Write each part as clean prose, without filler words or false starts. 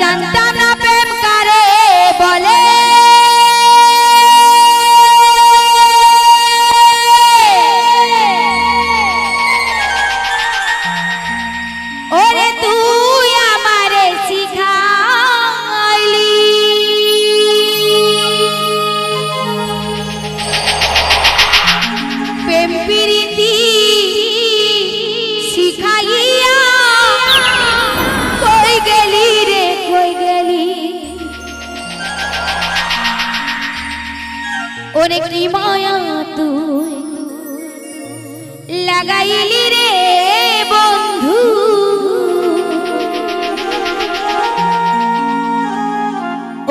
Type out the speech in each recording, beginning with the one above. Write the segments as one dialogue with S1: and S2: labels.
S1: জানতাম না প্রেম কারে বলে ওরে তুই আমারে শিখাইলি প্রেম প্রীতি শিখাইয়া কই গেলি রে কই গেলি ওরে কি মায়া তুই লাগাইলি রে বন্ধু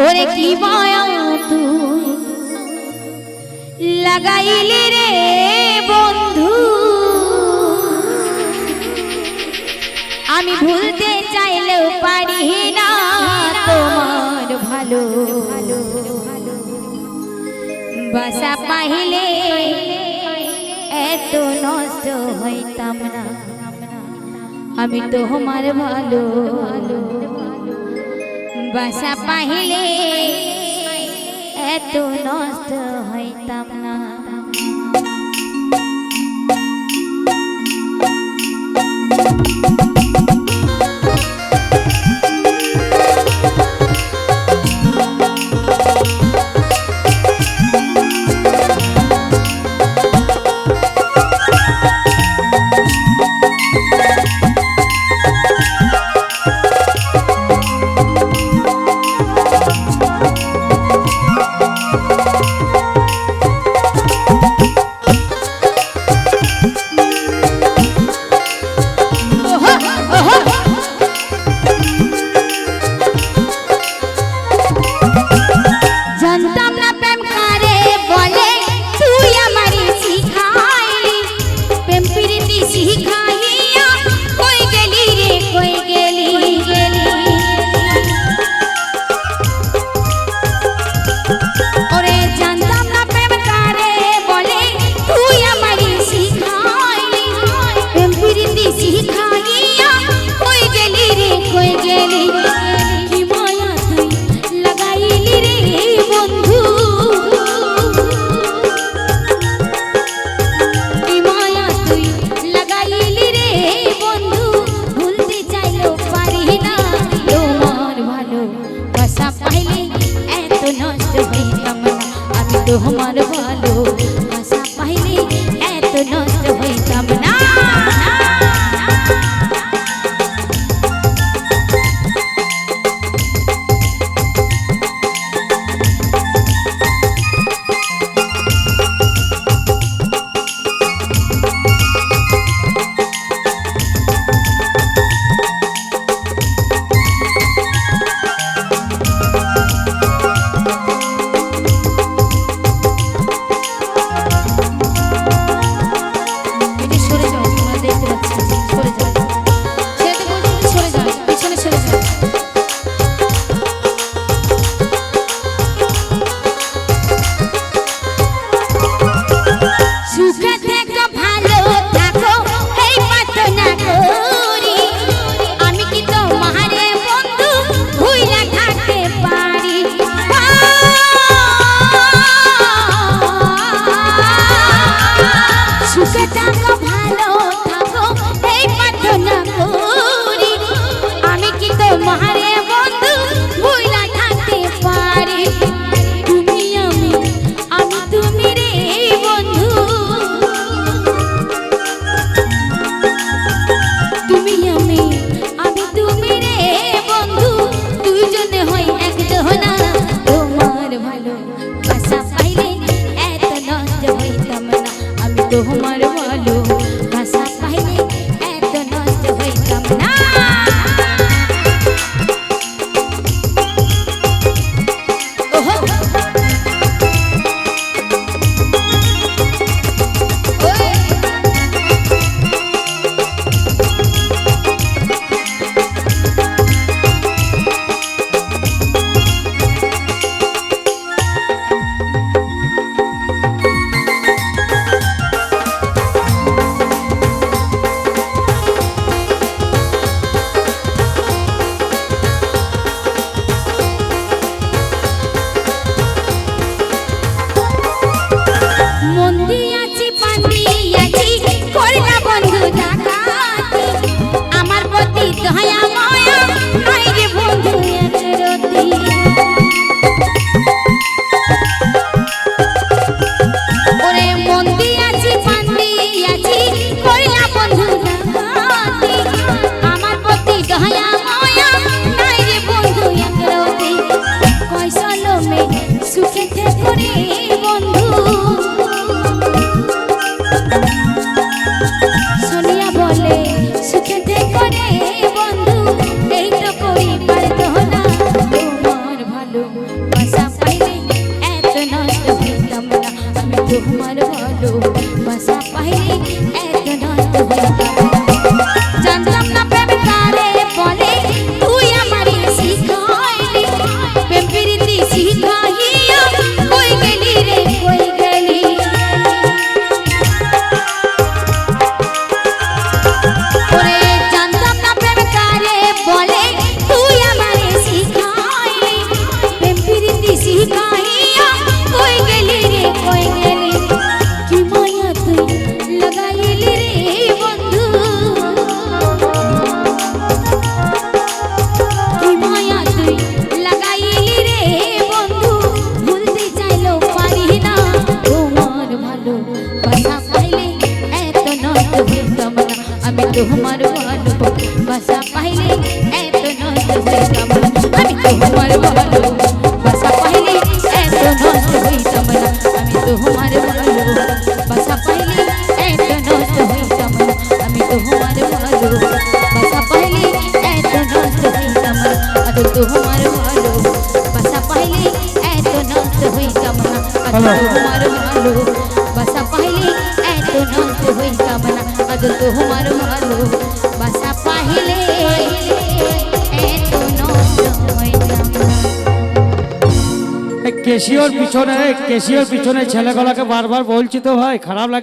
S1: ওরে কি মায়া তুই লাগাইলি রে বন্ধু আমি ভুলতে চাইলেও পারি না তোমার ভালো বাসা পাইলে এত নষ্ট হইতাম না আমি তোমার ভালো বাসা পাইলে এত নষ্ট হইতাম না আমি তোমার ভালো বাসা পাইলে এত নষ্ট হইতাম না আমি তোমার ভালো বাসা পাইলে এত নষ্ট হইতাম না আমি তোমার ভালো বাসা পাইলে এত নষ্ট হইতাম না আমি তোমার ভালো বাসা পাইলে এত নষ্ট হইতাম না আমি তোমার ভালো বাসা পাইলে এত নষ্ট হইতাম না আমি তোমার ভালো বাসা পাইলে এত নষ্ট হইতাম না আজ তোমার ভালো বাসা পাইলে এত নষ্ট হইতাম না
S2: কেশিওর পিছনে ছেলেগুলোকে বারবার বলছি তো ভাই, খারাপ লাগছে।